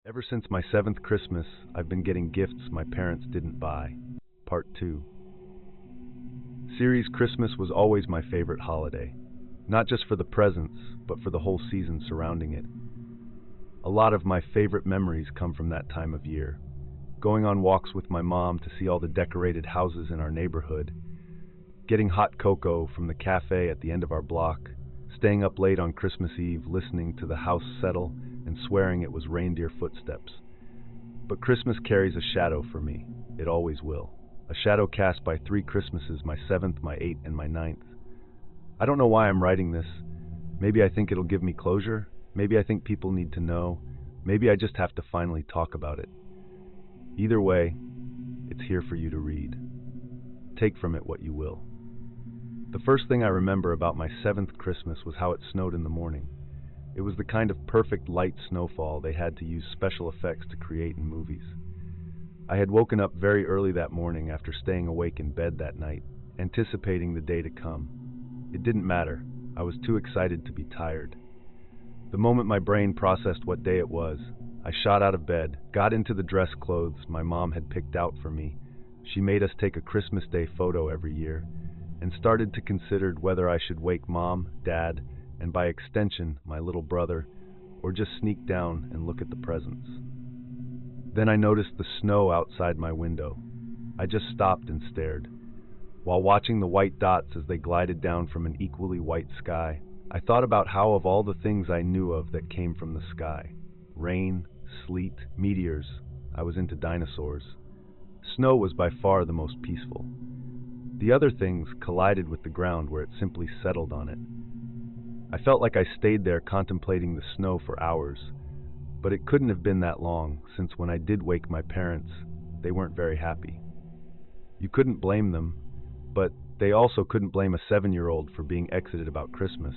Ever since my seventh Christmas, I've been getting gifts my parents didn't buy. Part 2. Series Christmas was always my favorite holiday, not just for the presents, but for the whole season surrounding it. A lot of my favorite memories come from that time of year. Going on walks with my mom to see all the decorated houses in our neighborhood, getting hot cocoa from the cafe at the end of our block, staying up late on Christmas Eve listening to the house settle and swearing it was reindeer footsteps. But Christmas carries a shadow for me. It always will. A shadow cast by 3 Christmases, my 7th, my 8th, and my 9th. I don't know why I'm writing this. Maybe I think it'll give me closure. Maybe I think people need to know. Maybe I just have to finally talk about it. Either way, it's here for you to read. Take from it what you will. The first thing I remember about my 7th Christmas was how it snowed in the morning. It was the kind of perfect light snowfall they had to use special effects to create in movies. I had woken up very early that morning after staying awake in bed that night, anticipating the day to come. It didn't matter. I was too excited to be tired. The moment my brain processed what day it was, I shot out of bed, got into the dress clothes my mom had picked out for me. She made us take a Christmas Day photo every year, and started to consider whether I should wake Mom, Dad, and by extension, my little brother, or just sneak down and look at the presents. Then I noticed the snow outside my window. I just stopped and stared. While watching the white dots as they glided down from an equally white sky, I thought about how of all the things I knew of that came from the sky, rain, sleet, meteors, I was into dinosaurs. Snow was by far the most peaceful. The other things collided with the ground where it simply settled on it. I felt like I stayed there contemplating the snow for hours, but it couldn't have been that long, since when I did wake my parents, they weren't very happy. You couldn't blame them, but they also couldn't blame a 7-year-old for being excited about Christmas.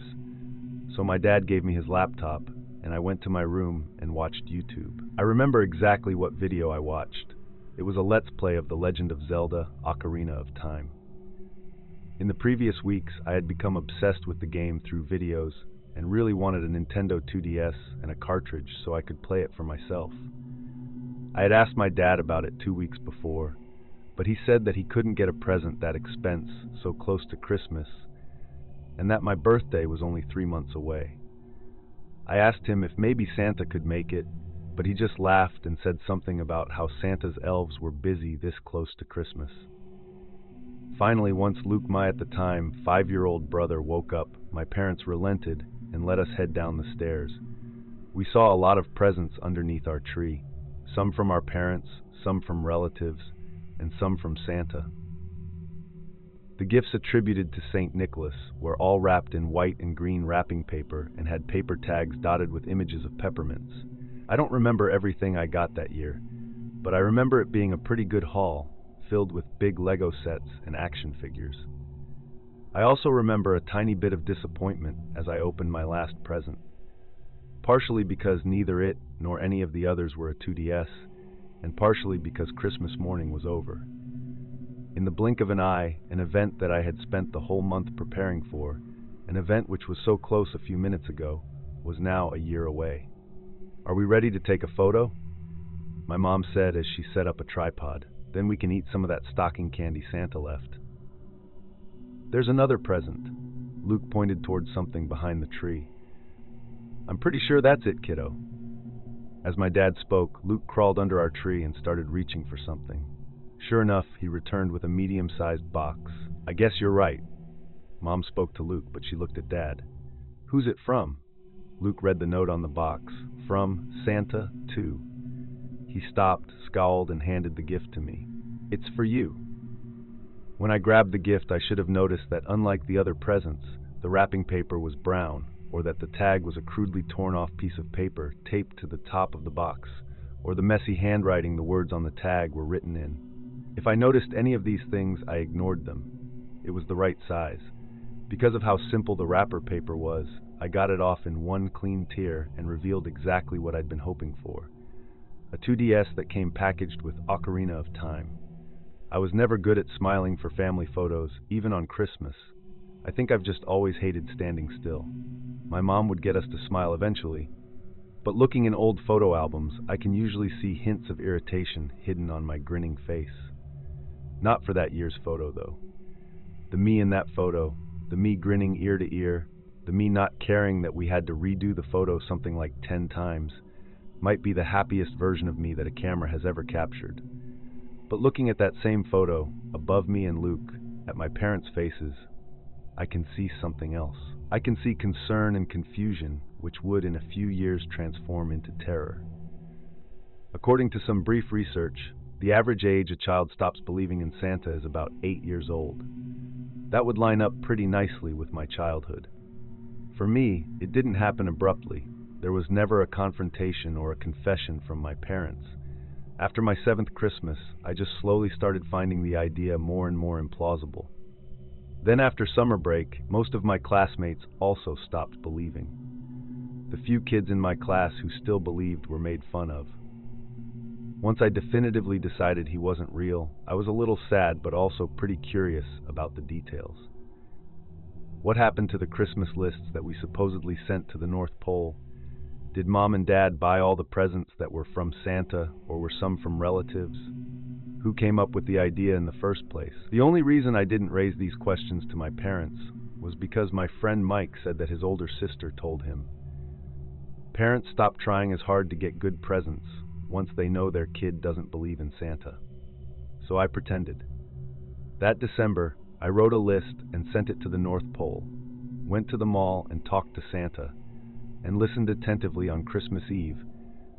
So my dad gave me his laptop, and I went to my room and watched YouTube. I remember exactly what video I watched. It was a Let's Play of The Legend of Zelda: Ocarina of Time. In the previous weeks, I had become obsessed with the game through videos and really wanted a Nintendo 2DS and a cartridge so I could play it for myself. I had asked my dad about it 2 weeks before, but he said that he couldn't get a present that expense so close to Christmas, and that my birthday was only 3 months away. I asked him if maybe Santa could make it, but he just laughed and said something about how Santa's elves were busy this close to Christmas. Finally, once Luke, my at the time 5-year-old brother, woke up, my parents relented and let us head down the stairs. We saw a lot of presents underneath our tree, some from our parents, some from relatives, and some from Santa. The gifts attributed to St. Nicholas were all wrapped in white and green wrapping paper and had paper tags dotted with images of peppermints. I don't remember everything I got that year, but I remember it being a pretty good haul, filled with big Lego sets and action figures. I also remember a tiny bit of disappointment as I opened my last present, partially because neither it nor any of the others were a 2DS, and partially because Christmas morning was over. In the blink of an eye, an event that I had spent the whole month preparing for, an event which was so close a few minutes ago, was now a year away. "Are we ready to take a photo?" my mom said as she set up a tripod. "Then we can eat some of that stocking candy Santa left." "There's another present." Luke pointed towards something behind the tree. "I'm pretty sure that's it, kiddo." As my dad spoke, Luke crawled under our tree and started reaching for something. Sure enough, he returned with a medium-sized box. "I guess you're right." Mom spoke to Luke, but she looked at Dad. "Who's it from?" Luke read the note on the box. "From Santa, too." He stopped, scowled, and handed the gift to me. "It's for you." When I grabbed the gift, I should have noticed that unlike the other presents, the wrapping paper was brown, or that the tag was a crudely torn-off piece of paper taped to the top of the box, or the messy handwriting the words on the tag were written in. If I noticed any of these things, I ignored them. It was the right size. Because of how simple the wrapper paper was, I got it off in one clean tear and revealed exactly what I'd been hoping for. A 2DS that came packaged with Ocarina of Time. I was never good at smiling for family photos, even on Christmas. I think I've just always hated standing still. My mom would get us to smile eventually, But looking in old photo albums, I can usually see hints of irritation hidden on my grinning face. Not for that year's photo, though. The me in that photo, the me grinning ear to ear, the me not caring that we had to redo the photo something like 10 times, might be the happiest version of me that a camera has ever captured. But looking at that same photo, above me and Luke, at my parents' faces, I can see something else. I can see concern and confusion, which would in a few years transform into terror. According to some brief research, the average age a child stops believing in Santa is about 8 years old. That would line up pretty nicely with my childhood. For me, it didn't happen abruptly. There was never a confrontation or a confession from my parents. After my 7th Christmas, I just slowly started finding the idea more and more implausible. Then after summer break, most of my classmates also stopped believing. The few kids in my class who still believed were made fun of. Once I definitively decided he wasn't real, I was a little sad but also pretty curious about the details. What happened to the Christmas lists that we supposedly sent to the North Pole? Did Mom and Dad buy all the presents that were from Santa, or were some from relatives? Who came up with the idea in the first place? The only reason I didn't raise these questions to my parents was because my friend Mike said that his older sister told him. Parents stop trying as hard to get good presents once they know their kid doesn't believe in Santa. So I pretended. That December, I wrote a list and sent it to the North Pole, went to the mall and talked to Santa, and listened attentively on Christmas Eve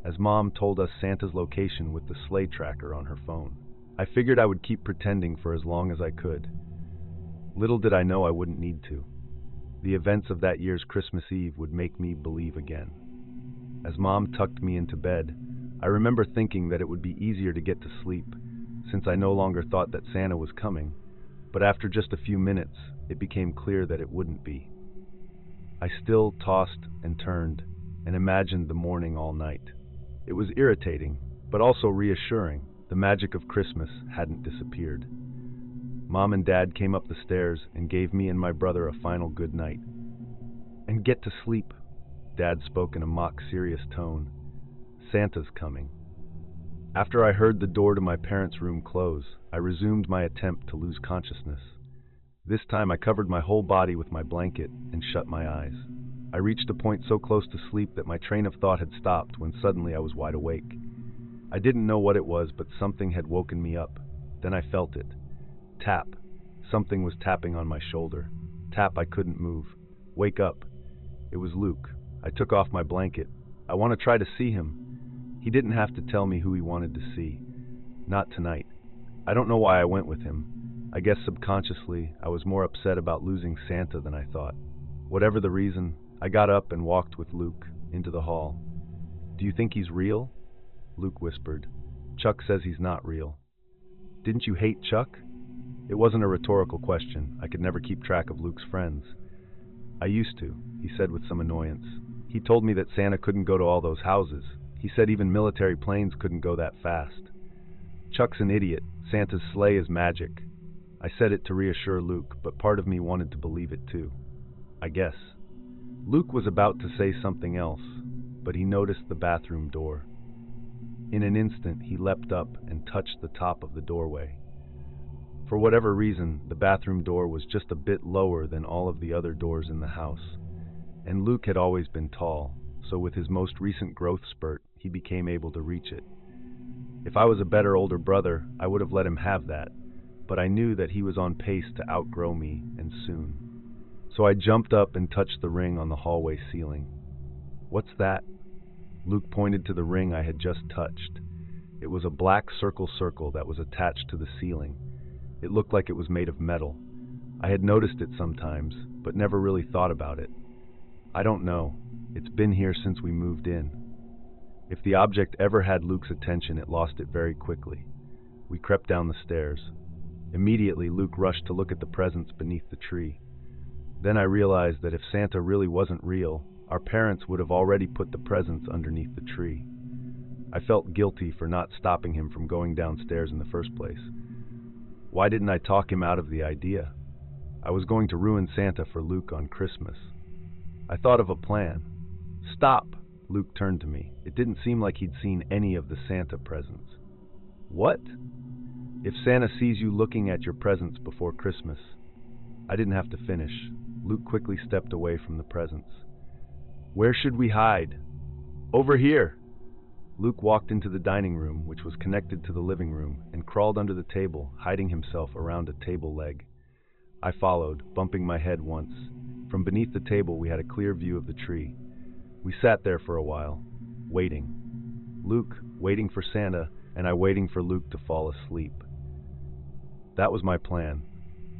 as Mom told us Santa's location with the sleigh tracker on her phone. I figured I would keep pretending for as long as I could. Little did I know I wouldn't need to. The events of that year's Christmas Eve would make me believe again. As Mom tucked me into bed, I remember thinking that it would be easier to get to sleep, since I no longer thought that Santa was coming, but after just a few minutes, it became clear that it wouldn't be. I still tossed and turned and imagined the morning all night. It was irritating, but also reassuring. The magic of Christmas hadn't disappeared. Mom and Dad came up the stairs and gave me and my brother a final good night. And get to sleep, Dad spoke in a mock serious tone. Santa's coming. After I heard the door to my parents' room close, I resumed my attempt to lose consciousness. This time I covered my whole body with my blanket and shut my eyes. I reached a point so close to sleep that my train of thought had stopped when suddenly I was wide awake. I didn't know what it was, but something had woken me up. Then I felt it. Tap. Something was tapping on my shoulder. Tap, I couldn't move. Wake up. It was Luke. I took off my blanket. I want to try to see him. He didn't have to tell me who he wanted to see. Not tonight. I don't know why I went with him. I guess subconsciously, I was more upset about losing Santa than I thought. Whatever the reason, I got up and walked with Luke into the hall. Do you think he's real? Luke whispered. Chuck says he's not real. Didn't you hate Chuck? It wasn't a rhetorical question. I could never keep track of Luke's friends. I used to, he said with some annoyance. He told me that Santa couldn't go to all those houses. He said even military planes couldn't go that fast. Chuck's an idiot. Santa's sleigh is magic. I said it to reassure Luke, but part of me wanted to believe it too. I guess. Luke was about to say something else, but he noticed the bathroom door. In an instant, he leapt up and touched the top of the doorway. For whatever reason, the bathroom door was just a bit lower than all of the other doors in the house, and Luke had always been tall, so with his most recent growth spurt, he became able to reach it. If I was a better older brother, I would have let him have that, but I knew that he was on pace to outgrow me, and soon. So I jumped up and touched the ring on the hallway ceiling. What's that? Luke pointed to the ring I had just touched. It was a black circle that was attached to the ceiling. It looked like it was made of metal. I had noticed it sometimes, but never really thought about it. I don't know. It's been here since we moved in. If the object ever had Luke's attention, it lost it very quickly. We crept down the stairs. Immediately, Luke rushed to look at the presents beneath the tree. Then I realized that if Santa really wasn't real, our parents would have already put the presents underneath the tree. I felt guilty for not stopping him from going downstairs in the first place. Why didn't I talk him out of the idea? I was going to ruin Santa for Luke on Christmas. I thought of a plan. Stop! Luke turned to me. It didn't seem like he'd seen any of the Santa presents. What? If Santa sees you looking at your presents before Christmas. I didn't have to finish. Luke quickly stepped away from the presents. Where should we hide? Over here! Luke walked into the dining room, which was connected to the living room, and crawled under the table, hiding himself around a table leg. I followed, bumping my head once. From beneath the table we had a clear view of the tree. We sat there for a while, waiting. Luke waiting for Santa, and I waiting for Luke to fall asleep. That was my plan.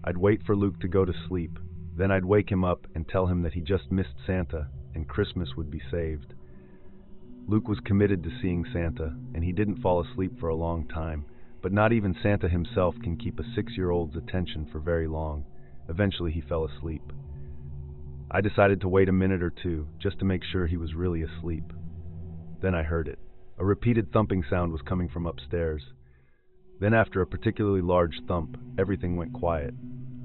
I'd wait for Luke to go to sleep, then I'd wake him up and tell him that he just missed Santa, and Christmas would be saved. Luke was committed to seeing Santa, and he didn't fall asleep for a long time, but not even Santa himself can keep a 6-year-old's attention for very long. Eventually he fell asleep. I decided to wait a minute or two, just to make sure he was really asleep. Then I heard it. A repeated thumping sound was coming from upstairs. Then after a particularly large thump, everything went quiet.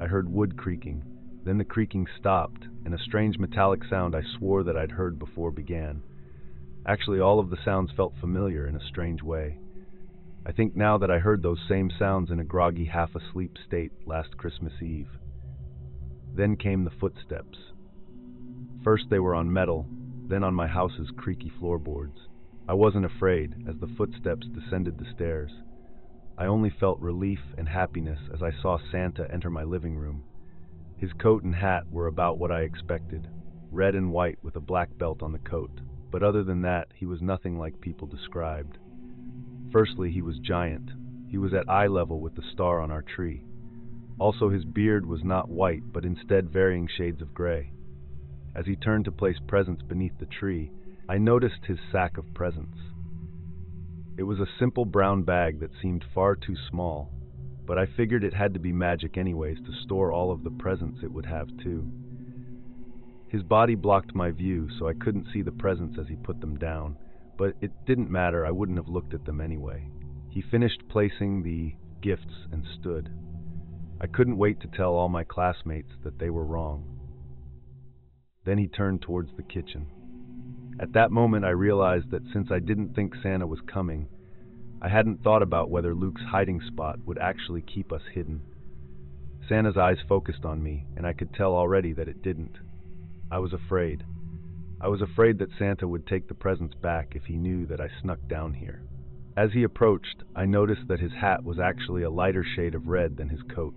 I heard wood creaking. Then the creaking stopped, and a strange metallic sound I swore that I'd heard before began. Actually, all of the sounds felt familiar in a strange way. I think now that I heard those same sounds in a groggy, half-asleep state last Christmas Eve. Then came the footsteps. First they were on metal, then on my house's creaky floorboards. I wasn't afraid as the footsteps descended the stairs. I only felt relief and happiness as I saw Santa enter my living room. His coat and hat were about what I expected, red and white with a black belt on the coat, but other than that, he was nothing like people described. Firstly, he was giant. He was at eye level with the star on our tree. Also, his beard was not white, but instead varying shades of gray. As he turned to place presents beneath the tree, I noticed his sack of presents. It was a simple brown bag that seemed far too small, but I figured it had to be magic anyways to store all of the presents it would have too. His body blocked my view, so I couldn't see the presents as he put them down, but it didn't matter, I wouldn't have looked at them anyway. He finished placing the gifts and stood. I couldn't wait to tell all my classmates that they were wrong. Then he turned towards the kitchen. At that moment I realized that since I didn't think Santa was coming, I hadn't thought about whether Luke's hiding spot would actually keep us hidden. Santa's eyes focused on me, and I could tell already that it didn't. I was afraid. I was afraid that Santa would take the presents back if he knew that I snuck down here. As he approached, I noticed that his hat was actually a lighter shade of red than his coat.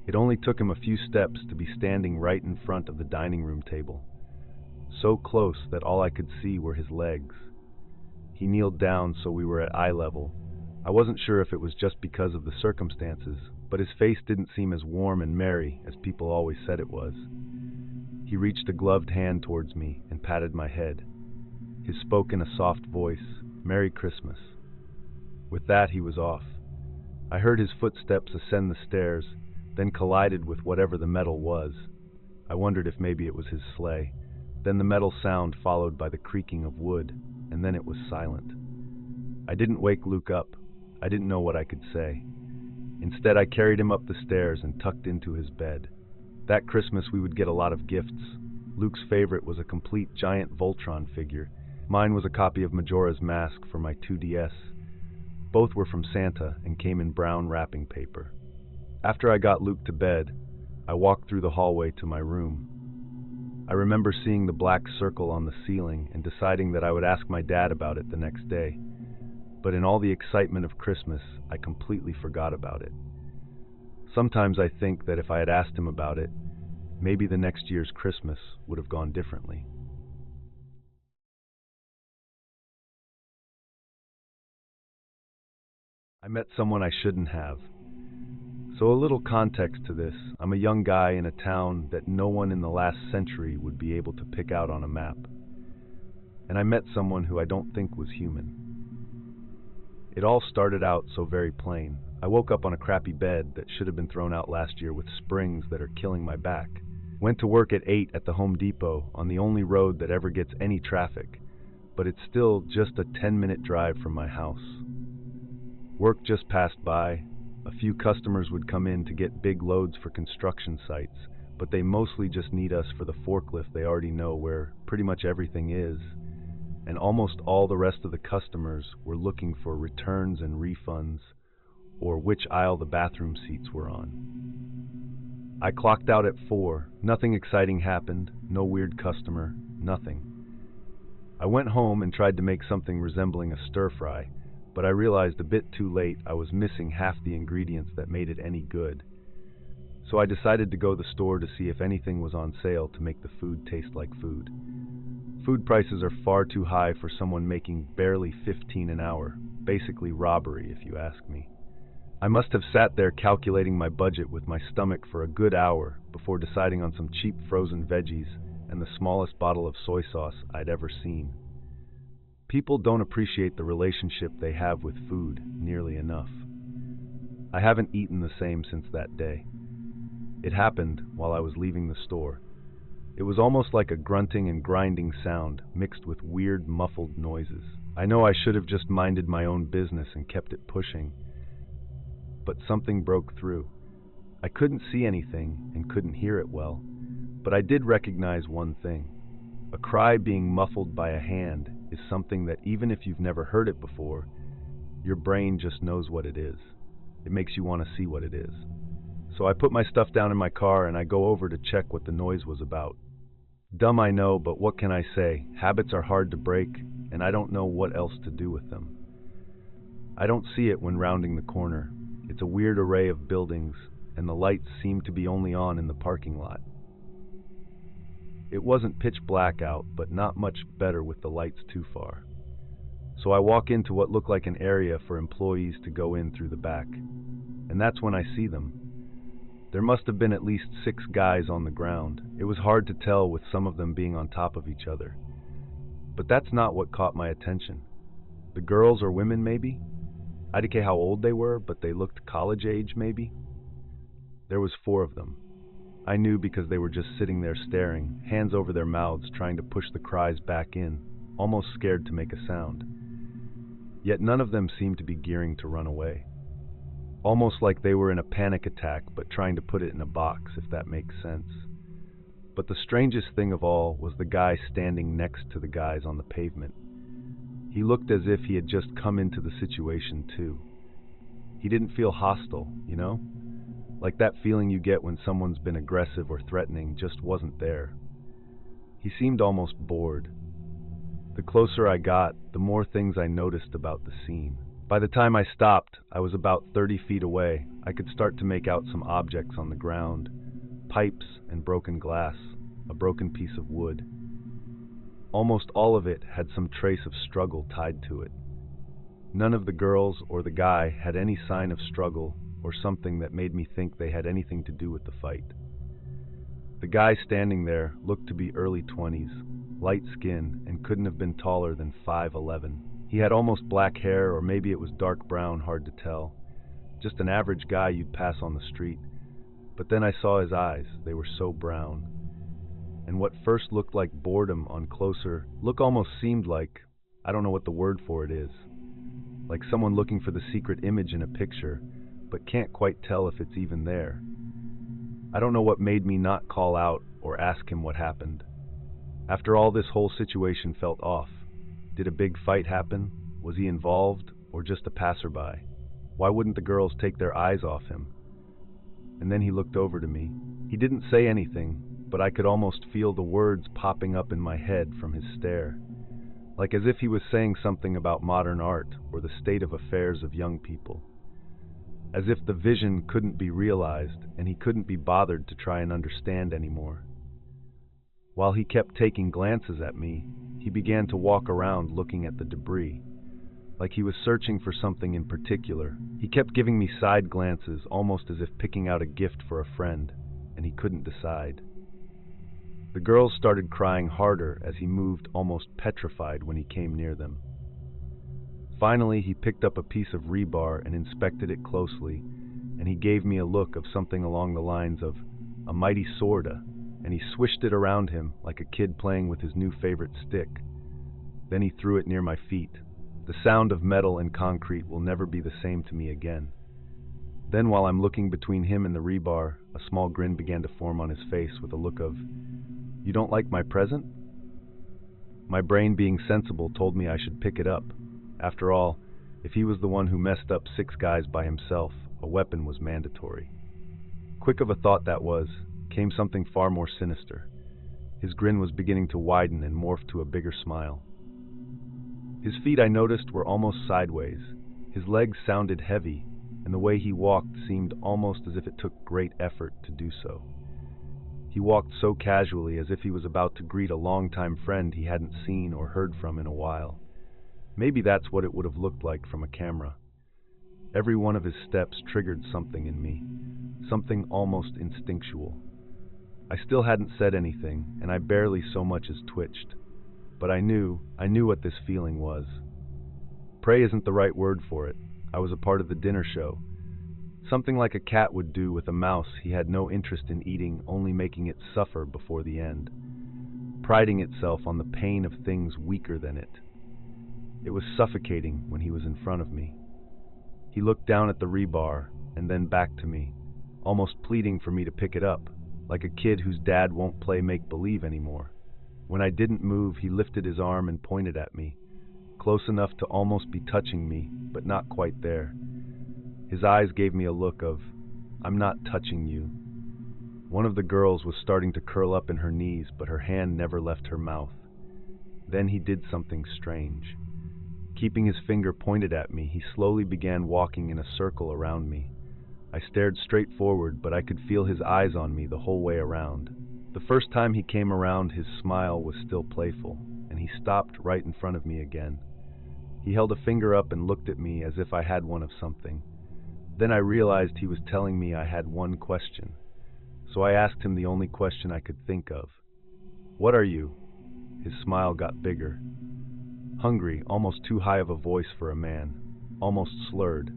It only took him a few steps to be standing right in front of the dining room table, so close that all I could see were his legs. He kneeled down so we were at eye level. I wasn't sure if it was just because of the circumstances, but his face didn't seem as warm and merry as people always said it was. He reached a gloved hand towards me and patted my head. He spoke in a soft voice, "Merry Christmas." With that he was off. I heard his footsteps ascend the stairs, then collided with whatever the metal was. I wondered if maybe it was his sleigh. Then the metal sound followed by the creaking of wood, and then it was silent. I didn't wake Luke up. I didn't know what I could say. Instead, I carried him up the stairs and tucked into his bed. That Christmas we would get a lot of gifts. Luke's favorite was a complete giant Voltron figure. Mine was a copy of Majora's Mask for my 2DS. Both were from Santa and came in brown wrapping paper. After I got Luke to bed, I walked through the hallway to my room. I remember seeing the black circle on the ceiling and deciding that I would ask my dad about it the next day. But in all the excitement of Christmas, I completely forgot about it. Sometimes I think that if I had asked him about it, maybe the next year's Christmas would have gone differently. I met someone I shouldn't have. So a little context to this, I'm a young guy in a town that no one in the last century would be able to pick out on a map. And I met someone who I don't think was human. It all started out so very plain. I woke up on a crappy bed that should have been thrown out last year with springs that are killing my back. Went to work at 8 at the Home Depot on the only road that ever gets any traffic, but it's still just a 10-minute drive from my house. Work just passed by. A few customers would come in to get big loads for construction sites, but they mostly just need us for the forklift they already know where pretty much everything is. and almost all the rest of the customers were looking for returns and refunds or which aisle the bathroom seats were on. I clocked out at 4. Nothing exciting happened, no weird customer, nothing. I went home and tried to make something resembling a stir-fry, but I realized a bit too late I was missing half the ingredients that made it any good. So I decided to go to the store to see if anything was on sale to make the food taste like food. Food prices are far too high for someone making barely 15 an hour, basically robbery if you ask me. I must have sat there calculating my budget with my stomach for a good hour before deciding on some cheap frozen veggies and the smallest bottle of soy sauce I'd ever seen. People don't appreciate the relationship they have with food nearly enough. I haven't eaten the same since that day. It happened while I was leaving the store. It was almost like a grunting and grinding sound mixed with weird muffled noises. I know I should have just minded my own business and kept it pushing, but something broke through. I couldn't see anything and couldn't hear it well, but I did recognize one thing. A cry being muffled by a hand is something that even if you've never heard it before, your brain just knows what it is. It makes you want to see what it is. So I put my stuff down in my car and I go over to check what the noise was about. Dumb I know, but what can I say? Habits are hard to break, and I don't know what else to do with them. I don't see it when rounding the corner. It's a weird array of buildings, and the lights seem to be only on in the parking lot. It wasn't pitch black out, but not much better with the lights too far. So I walk into what looked like an area for employees to go in through the back, and that's when I see them. There must have been at least 6 guys on the ground. It was hard to tell with some of them being on top of each other. But that's not what caught my attention. The girls or women, maybe? I didn't care how old they were, but they looked college age, maybe? There was 4 of them. I knew because they were just sitting there staring, hands over their mouths, trying to push the cries back in, almost scared to make a sound. Yet none of them seemed to be gearing to run away. Almost like they were in a panic attack, but trying to put it in a box, if that makes sense. But the strangest thing of all was the guy standing next to the guys on the pavement. He looked as if he had just come into the situation too. He didn't feel hostile, you know? Like that feeling you get when someone's been aggressive or threatening just wasn't there. He seemed almost bored. The closer I got, the more things I noticed about the scene. By the time I stopped, I was about 30 feet away. I could start to make out some objects on the ground, pipes and broken glass, a broken piece of wood. Almost all of it had some trace of struggle tied to it. None of the girls or the guy had any sign of struggle or something that made me think they had anything to do with the fight. The guy standing there looked to be early 20s, light skin, and couldn't have been taller than 5'11". He had almost black hair, or maybe it was dark brown, hard to tell. Just an average guy you'd pass on the street. But then I saw his eyes. They were so brown. And what first looked like boredom on closer look almost seemed like, I don't know what the word for it is, like someone looking for the secret image in a picture, but can't quite tell if it's even there. I don't know what made me not call out or ask him what happened. After all, this whole situation felt off. Did a big fight happen? Was he involved, or just a passerby? Why wouldn't the girls take their eyes off him? And then he looked over to me. He didn't say anything, but I could almost feel the words popping up in my head from his stare, like as if he was saying something about modern art or the state of affairs of young people. As if the vision couldn't be realized and he couldn't be bothered to try and understand anymore. While he kept taking glances at me, he began to walk around looking at the debris, like he was searching for something in particular. He kept giving me side glances, almost as if picking out a gift for a friend, and he couldn't decide. The girls started crying harder as he moved, almost petrified when he came near them. Finally, he picked up a piece of rebar and inspected it closely, and he gave me a look of something along the lines of, "A mighty sorta," and he swished it around him like a kid playing with his new favorite stick. Then he threw it near my feet. The sound of metal and concrete will never be the same to me again. Then, while I'm looking between him and the rebar, a small grin began to form on his face with a look of, "You don't like my present?" My brain, being sensible, told me I should pick it up. After all, if he was the one who messed up 6 guys by himself, a weapon was mandatory. Quick of a thought that was, came something far more sinister. His grin was beginning to widen and morph to a bigger smile. His feet, I noticed, were almost sideways. His legs sounded heavy, and the way he walked seemed almost as if it took great effort to do so. He walked so casually, as if he was about to greet a longtime friend he hadn't seen or heard from in a while. Maybe that's what it would have looked like from a camera. Every one of his steps triggered something in me, something almost instinctual. I still hadn't said anything, and I barely so much as twitched. But I knew what this feeling was. Prey isn't the right word for it. I was a part of the dinner show. Something like a cat would do with a mouse he had no interest in eating, only making it suffer before the end, priding itself on the pain of things weaker than it. It was suffocating when he was in front of me. He looked down at the rebar and then back to me, almost pleading for me to pick it up, like a kid whose dad won't play make-believe anymore. When I didn't move, he lifted his arm and pointed at me, close enough to almost be touching me, but not quite there. His eyes gave me a look of, "I'm not touching you." One of the girls was starting to curl up in her knees, but her hand never left her mouth. Then he did something strange. Keeping his finger pointed at me, he slowly began walking in a circle around me. I stared straight forward, but I could feel his eyes on me the whole way around. The first time he came around, his smile was still playful, and he stopped right in front of me again. He held a finger up and looked at me as if I had one of something. Then I realized he was telling me I had one question. So I asked him the only question I could think of. "What are you?" His smile got bigger. Hungry, almost too high of a voice for a man, almost slurred.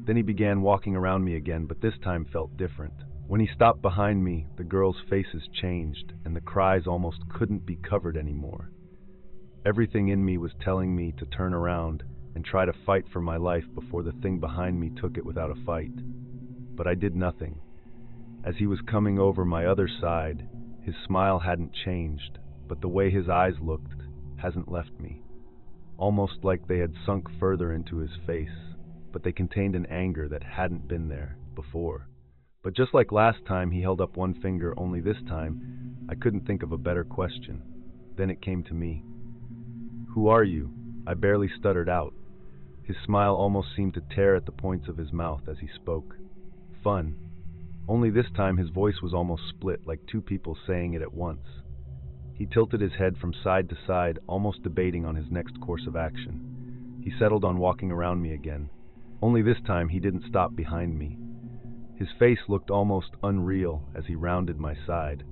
Then he began walking around me again, but this time felt different. When he stopped behind me, the girls' faces changed, and the cries almost couldn't be covered anymore. Everything in me was telling me to turn around and try to fight for my life before the thing behind me took it without a fight. But I did nothing. As he was coming over my other side, his smile hadn't changed, but the way his eyes looked hasn't left me. Almost like they had sunk further into his face, but they contained an anger that hadn't been there before. But just like last time, he held up one finger, only this time I couldn't think of a better question. Then it came to me. "Who are you?" I barely stuttered out. His smile almost seemed to tear at the points of his mouth as he spoke. "Fun." Only this time his voice was almost split, like two people saying it at once. He tilted his head from side to side, almost debating on his next course of action. He settled on walking around me again. Only this time he didn't stop behind me. His face looked almost unreal as he rounded my side,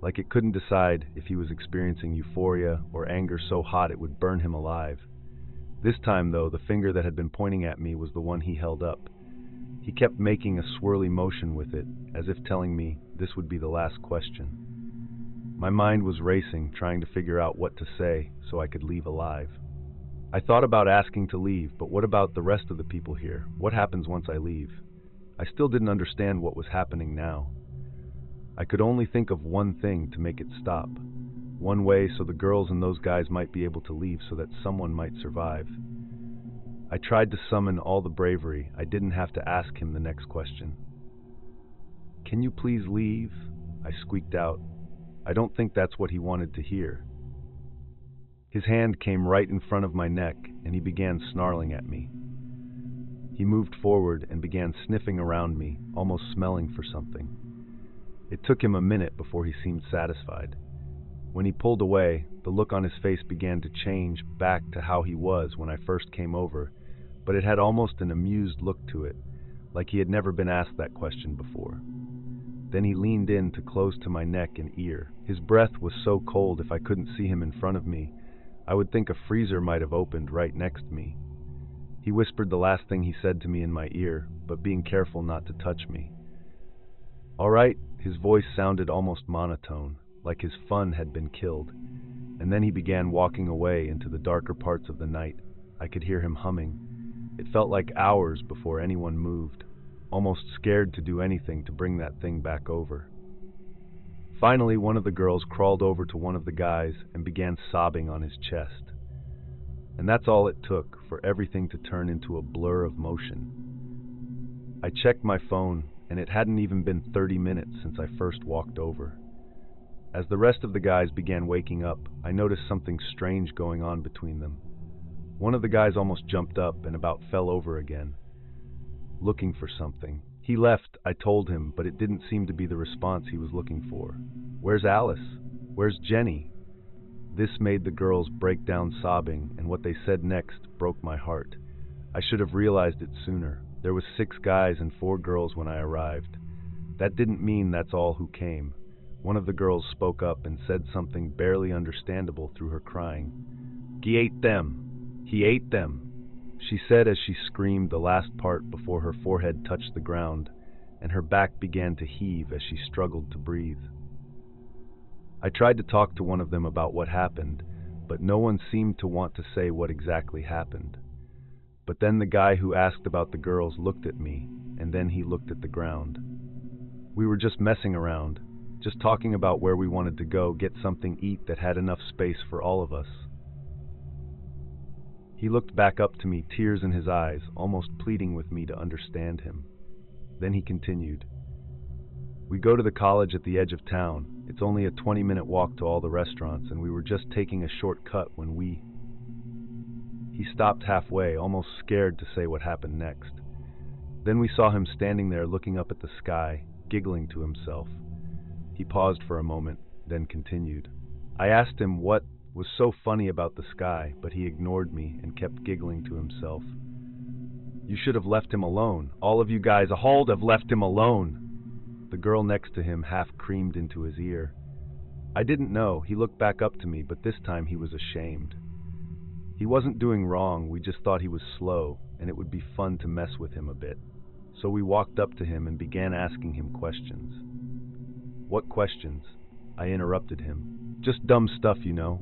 like it couldn't decide if he was experiencing euphoria or anger so hot it would burn him alive. This time, though, the finger that had been pointing at me was the one he held up. He kept making a swirly motion with it, as if telling me this would be the last question. My mind was racing, trying to figure out what to say so I could leave alive. I thought about asking to leave, but what about the rest of the people here? What happens once I leave? I still didn't understand what was happening now. I could only think of one thing to make it stop. One way so the girls and those guys might be able to leave so that someone might survive. I tried to summon all the bravery. I didn't have to ask him the next question. "Can you please leave?" I squeaked out. I don't think that's what he wanted to hear. His hand came right in front of my neck, and he began snarling at me. He moved forward and began sniffing around me, almost smelling for something. It took him a minute before he seemed satisfied. When he pulled away, the look on his face began to change back to how he was when I first came over, but it had almost an amused look to it, like he had never been asked that question before. Then he leaned in to close to my neck and ear. His breath was so cold if I couldn't see him in front of me, I would think a freezer might have opened right next to me. He whispered the last thing he said to me in my ear, but being careful not to touch me. "All right," his voice sounded almost monotone, like his fun had been killed, and then he began walking away into the darker parts of the night. I could hear him humming. It felt like hours before anyone moved, almost scared to do anything to bring that thing back over. Finally, one of the girls crawled over to one of the guys and began sobbing on his chest. And that's all it took for everything to turn into a blur of motion. I checked my phone, and it hadn't even been 30 minutes since I first walked over. As the rest of the guys began waking up, I noticed something strange going on between them. One of the guys almost jumped up and about fell over again, looking for something. He left, I told him, but it didn't seem to be the response he was looking for. Where's Alice? Where's Jenny? This made the girls break down sobbing, and what they said next broke my heart. I should have realized it sooner. There was 6 guys and 4 girls when I arrived. That didn't mean that's all who came. One of the girls spoke up and said something barely understandable through her crying. "He ate them! He ate them!" She said as she screamed the last part before her forehead touched the ground, and her back began to heave as she struggled to breathe. I tried to talk to one of them about what happened, but no one seemed to want to say what exactly happened. But then the guy who asked about the girls looked at me, and then he looked at the ground. We were just messing around, just talking about where we wanted to go get something to eat that had enough space for all of us. He looked back up to me, tears in his eyes, almost pleading with me to understand him. Then he continued, "We go to the college at the edge of town. It's only a 20-minute walk to all the restaurants, and we were just taking a shortcut when He stopped halfway, almost scared to say what happened next. Then we saw him standing there looking up at the sky, giggling to himself. He paused for a moment, then continued. I asked him what was so funny about the sky, but he ignored me and kept giggling to himself. You should have left him alone. All of you guys all have left him alone. The girl next to him half creamed into his ear. I didn't know. He looked back up to me, but this time he was ashamed. He wasn't doing wrong, we just thought he was slow, and it would be fun to mess with him a bit. So we walked up to him and began asking him questions. What questions? I interrupted him. Just dumb stuff, you know.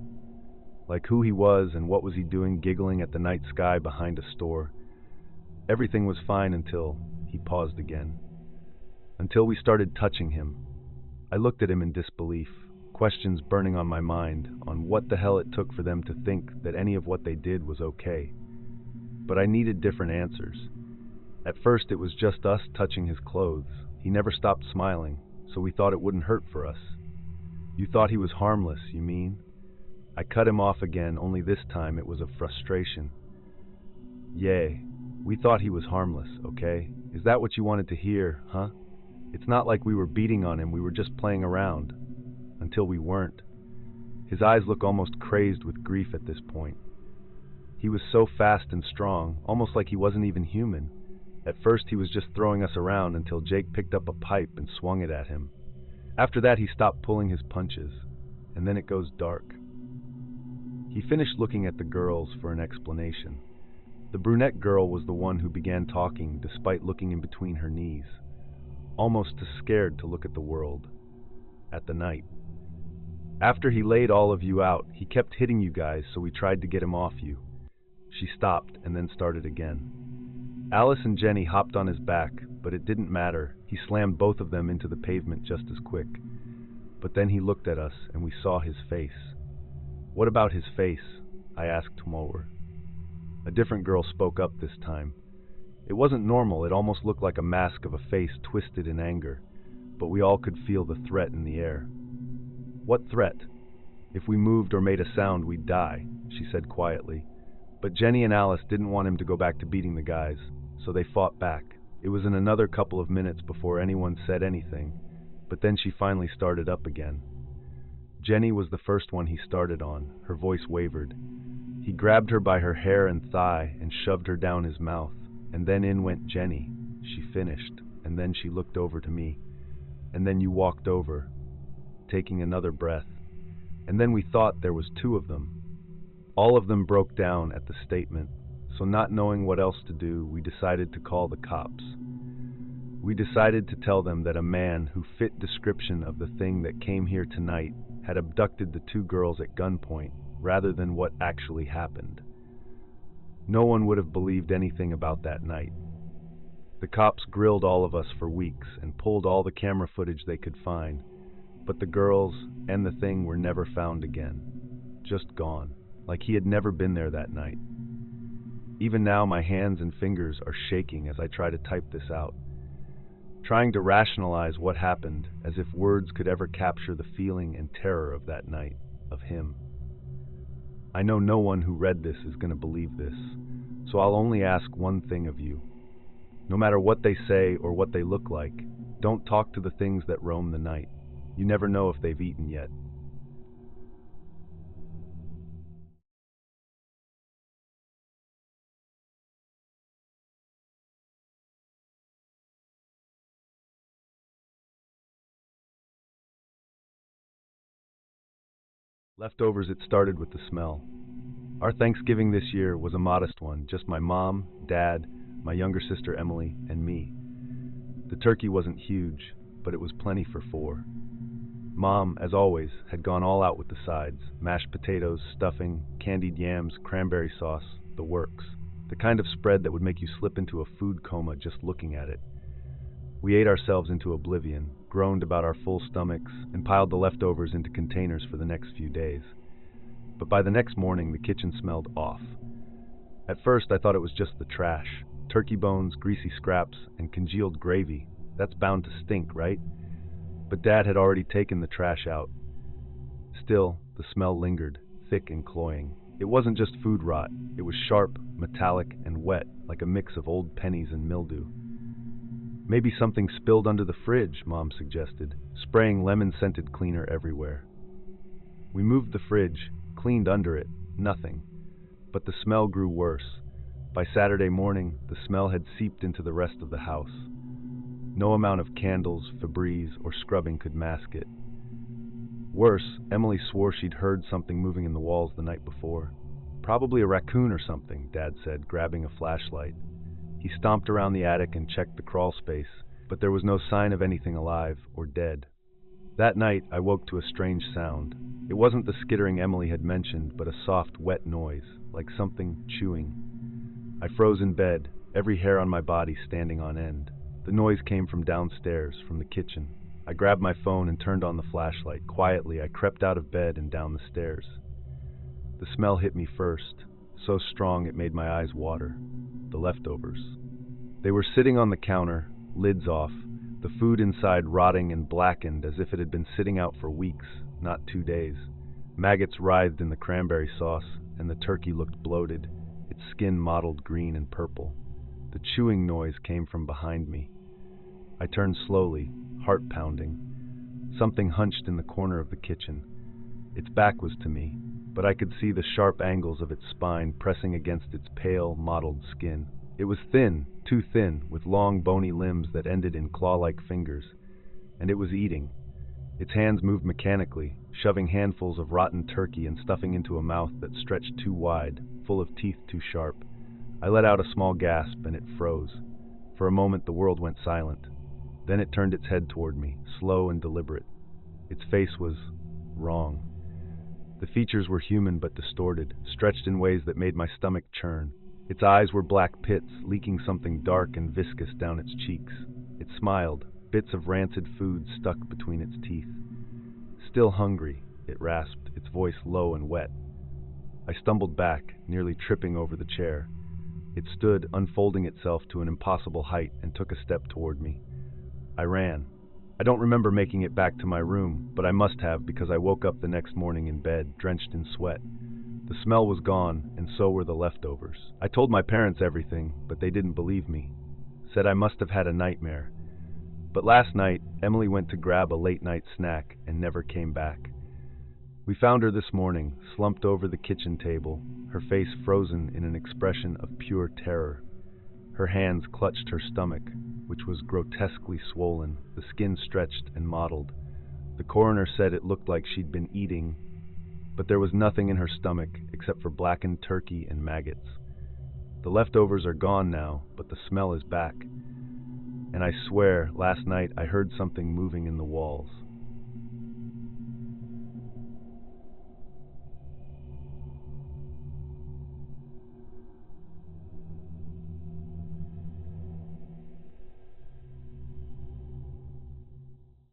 Like who he was and what was he doing giggling at the night sky behind a store. Everything was fine until he paused again. Until we started touching him. I looked at him in disbelief, questions burning on my mind on what the hell it took for them to think that any of what they did was okay. But I needed different answers. At first it was just us touching his clothes. He never stopped smiling, so we thought it wouldn't hurt for us. You thought he was harmless, you mean? I cut him off again, only this time it was of frustration. Yay, we thought he was harmless, okay? Is that what you wanted to hear, huh? It's not like we were beating on him, we were just playing around. Until we weren't. His eyes look almost crazed with grief at this point. He was so fast and strong, almost like he wasn't even human. At first he was just throwing us around until Jake picked up a pipe and swung it at him. After that he stopped pulling his punches, and then it goes dark. He finished looking at the girls for an explanation. The brunette girl was the one who began talking despite looking in between her knees, almost too scared to look at the world, at the night. After he laid all of you out, he kept hitting you guys, so we tried to get him off you. She stopped and then started again. Alice and Jenny hopped on his back, but it didn't matter. He slammed both of them into the pavement just as quick. But then he looked at us and we saw his face. What about his face? I asked Mower. A different girl spoke up this time. It wasn't normal, it almost looked like a mask of a face twisted in anger, but we all could feel the threat in the air. What threat? If we moved or made a sound, we'd die, she said quietly. But Jenny and Alice didn't want him to go back to beating the guys, so they fought back. It was in another couple of minutes before anyone said anything, but then she finally started up again. Jenny was the first one he started on. Her voice wavered. He grabbed her by her hair and thigh and shoved her down his mouth, and then in went Jenny. She finished, and then she looked over to me. And then you walked over, taking another breath. And then we thought there was 2 of them. All of them broke down at the statement, so not knowing what else to do, we decided to call the cops. We decided to tell them that a man who fit description of the thing that came here tonight had abducted the 2 girls at gunpoint, rather than what actually happened. No one would have believed anything about that night. The cops grilled all of us for weeks and pulled all the camera footage they could find, But the girls and the thing were never found again. Just gone. Like he had never been there that night. Even now my hands and fingers are shaking as I try to type this out, trying to rationalize what happened, as if words could ever capture the feeling and terror of that night, of him. I know no one who read this is going to believe this, so I'll only ask one thing of you. No matter what they say or what they look like, don't talk to the things that roam the night. You never know if they've eaten yet. Leftovers, it started with the smell. Our Thanksgiving this year was a modest one, just my mom, dad, my younger sister Emily, and me. The turkey wasn't huge, but it was plenty for 4. Mom, as always, had gone all out with the sides: mashed potatoes, stuffing, candied yams, cranberry sauce, the works. The kind of spread that would make you slip into a food coma just looking at it. We ate ourselves into oblivion, groaned about our full stomachs, and piled the leftovers into containers for the next few days. But by the next morning, the kitchen smelled off. At first, I thought it was just the trash. Turkey bones, greasy scraps, and congealed gravy. That's bound to stink, right? But Dad had already taken the trash out. Still, the smell lingered, thick and cloying. It wasn't just food rot. It was sharp, metallic, and wet, like a mix of old pennies and mildew. Maybe something spilled under the fridge, Mom suggested, spraying lemon-scented cleaner everywhere. We moved the fridge, cleaned under it, nothing. But the smell grew worse. By Saturday morning, the smell had seeped into the rest of the house. No amount of candles, Febreze, or scrubbing could mask it. Worse, Emily swore she'd heard something moving in the walls the night before. Probably a raccoon or something, Dad said, grabbing a flashlight. He stomped around the attic and checked the crawl space, but there was no sign of anything alive or dead. That night, I woke to a strange sound. It wasn't the skittering Emily had mentioned, but a soft, wet noise, like something chewing. I froze in bed, every hair on my body standing on end. The noise came from downstairs, from the kitchen. I grabbed my phone and turned on the flashlight. Quietly, I crept out of bed and down the stairs. The smell hit me first, so strong it made my eyes water. The leftovers. They were sitting on the counter, lids off, the food inside rotting and blackened as if it had been sitting out for weeks, not 2 days. Maggots writhed in the cranberry sauce, and the turkey looked bloated, its skin mottled green and purple. The chewing noise came from behind me. I turned slowly, heart pounding. Something hunched in the corner of the kitchen. Its back was to me, but I could see the sharp angles of its spine pressing against its pale, mottled skin. It was thin, too thin, with long, bony limbs that ended in claw-like fingers, and it was eating. Its hands moved mechanically, shoving handfuls of rotten turkey and stuffing into a mouth that stretched too wide, full of teeth too sharp. I let out a small gasp, and it froze. For a moment the world went silent. Then it turned its head toward me, slow and deliberate. Its face was wrong. The features were human but distorted, stretched in ways that made my stomach churn. Its eyes were black pits, leaking something dark and viscous down its cheeks. It smiled, bits of rancid food stuck between its teeth. Still hungry, it rasped, its voice low and wet. I stumbled back, nearly tripping over the chair. It stood, unfolding itself to an impossible height, and took a step toward me. I ran. I don't remember making it back to my room, but I must have because I woke up the next morning in bed, drenched in sweat. The smell was gone, and so were the leftovers. I told my parents everything, but they didn't believe me. Said I must have had a nightmare. But last night, Emily went to grab a late-night snack and never came back. We found her this morning, slumped over the kitchen table, her face frozen in an expression of pure terror. Her hands clutched her stomach, which was grotesquely swollen, the skin stretched and mottled. The coroner said it looked like she'd been eating, but there was nothing in her stomach except for blackened turkey and maggots. The leftovers are gone now, but the smell is back. And I swear, last night I heard something moving in the walls.